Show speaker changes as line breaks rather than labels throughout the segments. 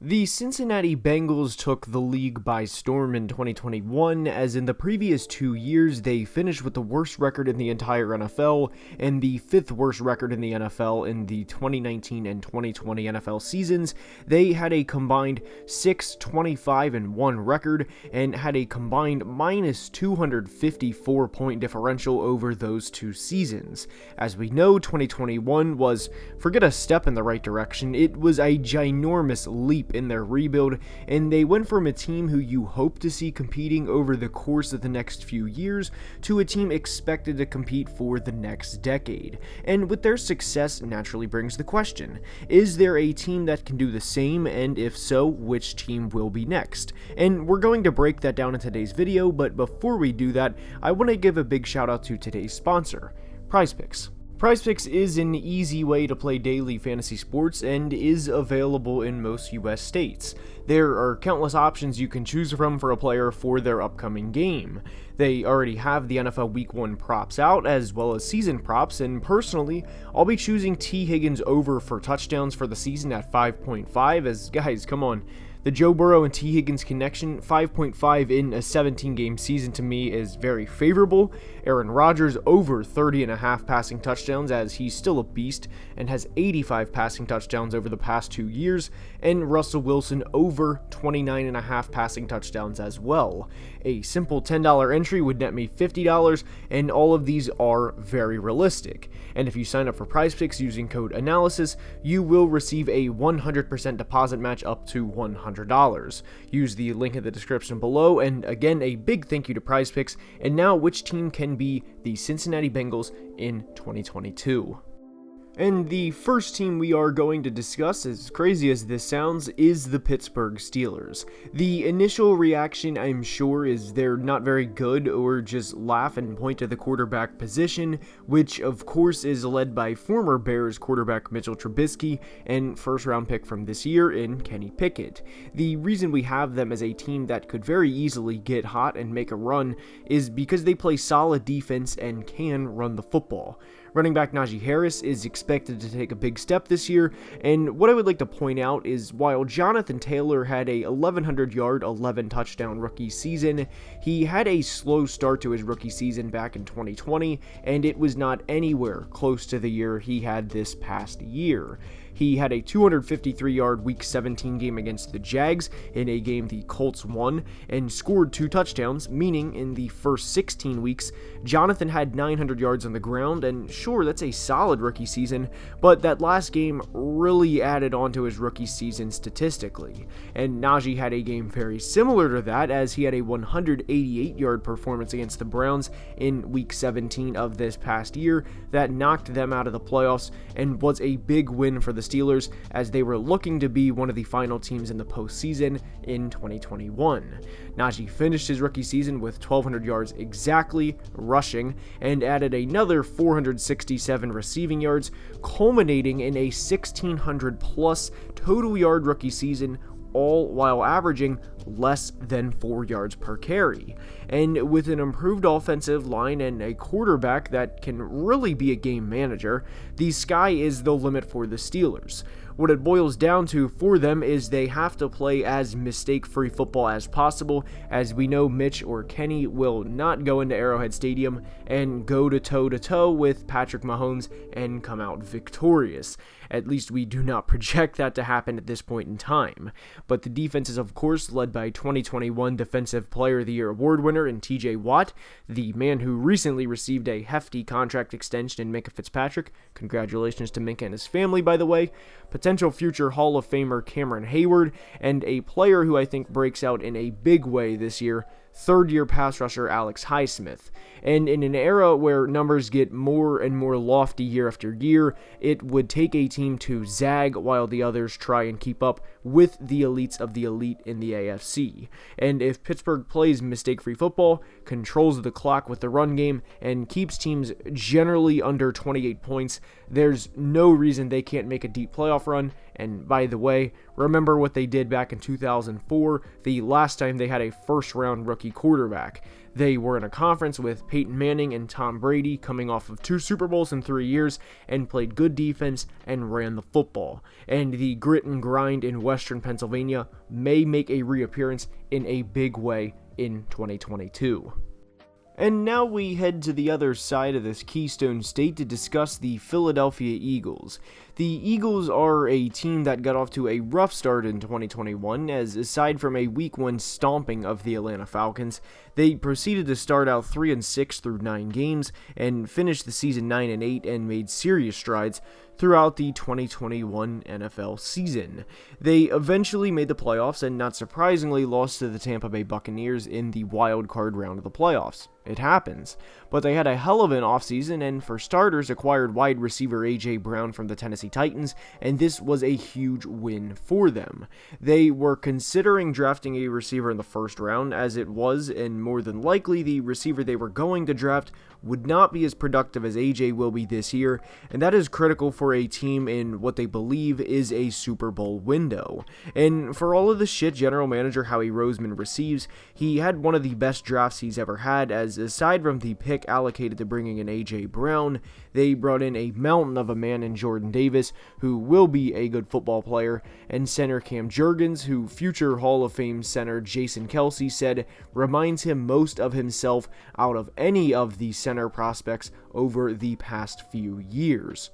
The Cincinnati Bengals took the league by storm in 2021, as in the previous 2 years they finished with the worst record in the entire NFL and the 5th worst record in the NFL in the 2019 and 2020 NFL seasons. They had a combined 6-25-1 record and had a combined minus 254 point differential over those 2 seasons. As we know, 2021 was, forget a step in the right direction, it was a ginormous leap in their rebuild, and they went from a team who you hope to see competing over the course of the next few years to a team expected to compete for the next decade. And with their success naturally brings the question, is there a team that can do the same, and if so, which team will be next? And we're going to break that down in today's video, but before we do that, I want to give a big shout out to today's sponsor, PrizePicks. PrizePicks is an easy way to play daily fantasy sports and is available in most US states. There are countless options you can choose from for a player for their upcoming game. They already have the NFL Week 1 props out, as well as season props, and personally, I'll be choosing T. Higgins over for touchdowns for the season at 5.5, as guys, come on. The Joe Burrow and T. Higgins connection, 5.5 in a 17-game season to me is very favorable. Aaron Rodgers over 30.5 passing touchdowns, as he's still a beast and has 85 passing touchdowns over the past 2 years, and Russell Wilson over 29.5 passing touchdowns as well. A simple $10 entry would net me $50, and all of these are very realistic. And if you sign up for PrizePicks using code ANALYSIS, you will receive a 100% deposit match up to $100. Use the link in the description below, and again, a big thank you to PrizePicks. And now, which team can be the Cincinnati Bengals in 2022? And the first team we are going to discuss, as crazy as this sounds, is the Pittsburgh Steelers. The initial reaction, I'm sure, is they're not very good, or just laugh and point to the quarterback position, which of course is led by former Bears quarterback Mitchell Trubisky and first-round pick from this year in Kenny Pickett. The reason we have them as a team that could very easily get hot and make a run is because they play solid defense and can run the football. Running back Najee Harris is expected to take a big step this year, and what I would like to point out is while Jonathan Taylor had a 1,100-yard, 11-touchdown rookie season, he had a slow start to his rookie season back in 2020, and it was not anywhere close to the year he had this past year. He had a 253-yard Week 17 game against the Jags in a game the Colts won, and scored 2 touchdowns, meaning in the first 16 weeks, Jonathan had 900 yards on the ground, and sure, that's a solid rookie season, but that last game really added on to his rookie season statistically. And Najee had a game very similar to that, as he had a 188-yard performance against the Browns in Week 17 of this past year that knocked them out of the playoffs and was a big win for the Steelers, as they were looking to be one of the final teams in the postseason in 2021. Najee finished his rookie season with 1,200 yards exactly rushing, and added another 467 receiving yards, culminating in a 1,600 plus total yard rookie season, all while averaging less than 4 yards per carry. And with an improved offensive line and a quarterback that can really be a game manager, the sky is the limit for the Steelers. What it boils down to for them is they have to play as mistake-free football as possible, as we know Mitch or Kenny will not go into Arrowhead Stadium and go to toe-to-toe with Patrick Mahomes and come out victorious. At least we do not project that to happen at this point in time. But the defense is of course led by 2021 Defensive Player of the Year award winner in TJ Watt, the man who recently received a hefty contract extension in Minkah Fitzpatrick. Congratulations to Minkah and his family, by the way. Potential future Hall of Famer Cameron Hayward, and a player who I think breaks out in a big way this year, third-year pass rusher Alex Highsmith. And in an era where numbers get more and more lofty year after year, it would take a team to zag while the others try and keep up with the elites of the elite in the AFC. And if Pittsburgh plays mistake-free football, controls the clock with the run game, and keeps teams generally under 28 points, there's no reason they can't make a deep playoff run. And by the way, remember what they did back in 2004, the last time they had a first-round rookie rookie quarterback. They were in a conference with Peyton Manning and Tom Brady coming off of 2 Super Bowls in 3 years and played good defense and ran the football. And the grit and grind in Western Pennsylvania may make a reappearance in a big way in 2022. And now we head to the other side of this Keystone State to discuss the Philadelphia Eagles. The Eagles are a team that got off to a rough start in 2021, as aside from a Week 1 stomping of the Atlanta Falcons, they proceeded to start out 3-6 through 9 games and finished the season 9-8 and made serious strides throughout the 2021 NFL season. They eventually made the playoffs and, not surprisingly, lost to the Tampa Bay Buccaneers in the wild card round of the playoffs. It happens. But they had a hell of an offseason, and for starters, acquired wide receiver A.J. Brown from the Tennessee Titans, and this was a huge win for them. They were considering drafting a receiver in the first round, as it was, and more than likely, the receiver they were going to draft would not be as productive as A.J. will be this year, and that is critical for a team in what they believe is a Super Bowl window. And for all of the shit general manager Howie Roseman receives, he had one of the best drafts he's ever had, as aside from the pick allocated to bringing in A.J. Brown, they brought in a mountain of a man in Jordan Davis, who will be a good football player, and center Cam Jurgens, who future Hall of Fame center Jason Kelce said reminds him most of himself out of any of the center prospects over the past few years.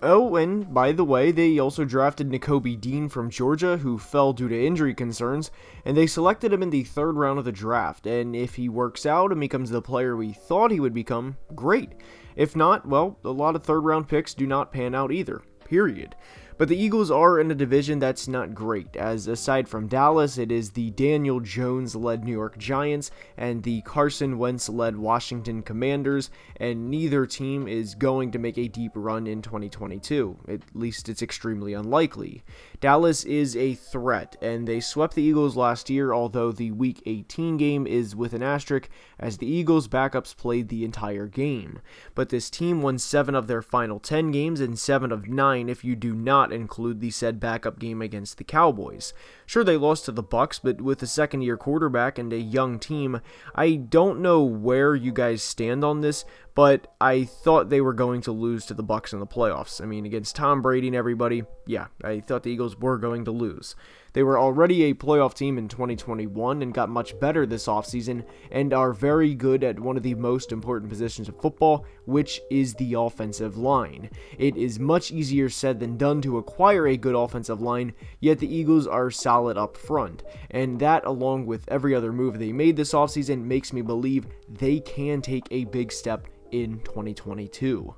Oh, and by the way, they also drafted Nakobe Dean from Georgia, who fell due to injury concerns, and they selected him in the 3rd round of the draft, and if he works out and becomes the player we thought he would become, great. If not, well, a lot of 3rd round picks do not pan out either, period. But the Eagles are in a division that's not great, as aside from Dallas, it is the Daniel Jones-led New York Giants and the Carson Wentz-led Washington Commanders, and neither team is going to make a deep run in 2022. At least it's extremely unlikely. Dallas is a threat, and they swept the Eagles last year, although the Week 18 game is with an asterisk, as the Eagles' backups played the entire game. But this team won 7 of their final 10 games and 7 of 9 if you do not include the said backup game against the Cowboys. Sure, they lost to the Bucs, but with a second-year quarterback and a young team, I don't know where you guys stand on this, but I thought they were going to lose to the Bucs in the playoffs. I mean, against Tom Brady and everybody, yeah, I thought the Eagles were going to lose. They were already a playoff team in 2021 and got much better this offseason and are very good at one of the most important positions of football, which is the offensive line. It is much easier said than done to acquire a good offensive line, yet the Eagles are solid up front, and that, along with every other move they made this offseason, makes me believe they can take a big step in 2022.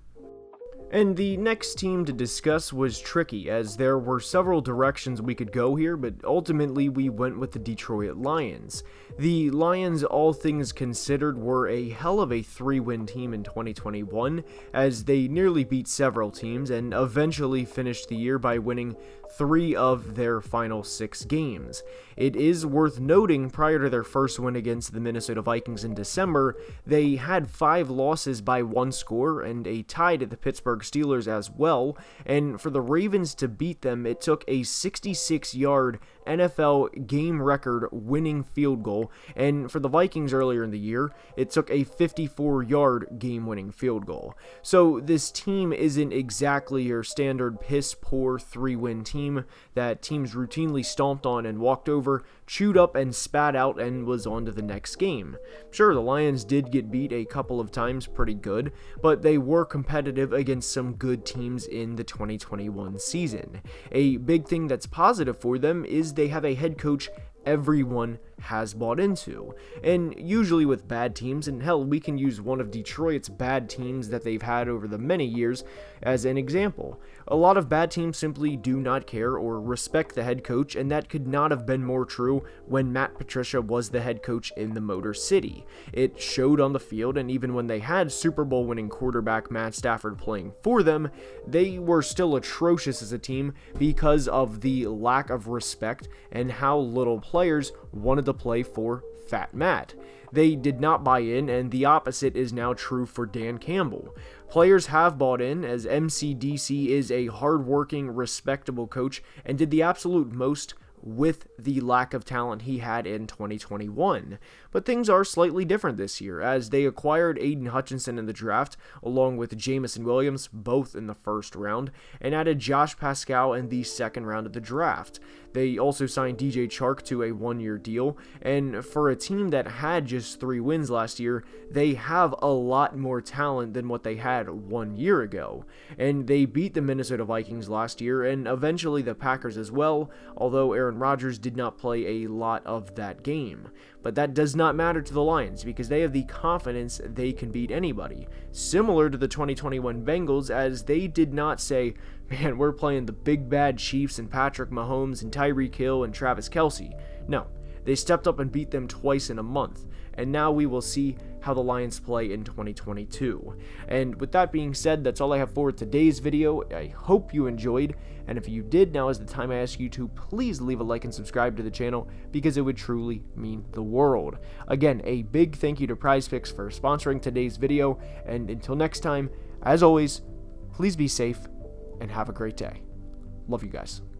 And the next team to discuss was tricky, as there were several directions we could go here, but ultimately we went with the Detroit Lions. The Lions, all things considered, were a hell of a 3-win team in 2021, as they nearly beat several teams and eventually finished the year by winning 3 of their final 6 games. It is worth noting, prior to their first win against the Minnesota Vikings in December, they had 5 losses by 1 score and a tie to the Pittsburgh Steelers as well, and for the Ravens to beat them, it took a 66-yard NFL game record winning field goal, and for the Vikings earlier in the year, it took a 54-yard game-winning field goal. So this team isn't exactly your standard piss-poor 3-win team that teams routinely stomped on and walked over, chewed up and spat out, and was on to the next game. Sure, the Lions did get beat a couple of times pretty good, but they were competitive against some good teams in the 2021 season. A big thing that's positive for them is they have a head coach everyone has bought into. And usually with bad teams, and hell, we can use one of Detroit's bad teams that they've had over the many years as an example. A lot of bad teams simply do not care or respect the head coach, and that could not have been more true when Matt Patricia was the head coach in the Motor City. It showed on the field, and even when they had Super Bowl winning quarterback Matt Stafford playing for them, they were still atrocious as a team because of the lack of respect and how little players wanted to play for Fat Matt. They did not buy in, and the opposite is now true for Dan Campbell. Players have bought in, as MCDC is a hardworking, respectable coach and did the absolute most with the lack of talent he had in 2021. But things are slightly different this year, as they acquired Aiden Hutchinson in the draft, along with Jamison Williams, both in the first round, and added Josh Pascal in the second round of the draft. They also signed DJ Chark to a one-year deal, and for a team that had just 3 wins last year, they have a lot more talent than what they had 1 year ago. And they beat the Minnesota Vikings last year, and eventually the Packers as well, although Aaron Rodgers did not play a lot of that game. But that does not matter to the Lions, because they have the confidence they can beat anybody. Similar to the 2021 Bengals, as they did not say, man, we're playing the big bad Chiefs and Patrick Mahomes and Tyreek Hill and Travis Kelce. No, they stepped up and beat them twice in a month. And now we will see how the Lions play in 2022. And with that being said, that's all I have for today's video. I hope you enjoyed, and if you did, now is the time I ask you to please leave a like and subscribe to the channel, because it would truly mean the world. Again, a big thank you to PrizePicks for sponsoring today's video, and until next time, as always, please be safe and have a great day. Love you guys.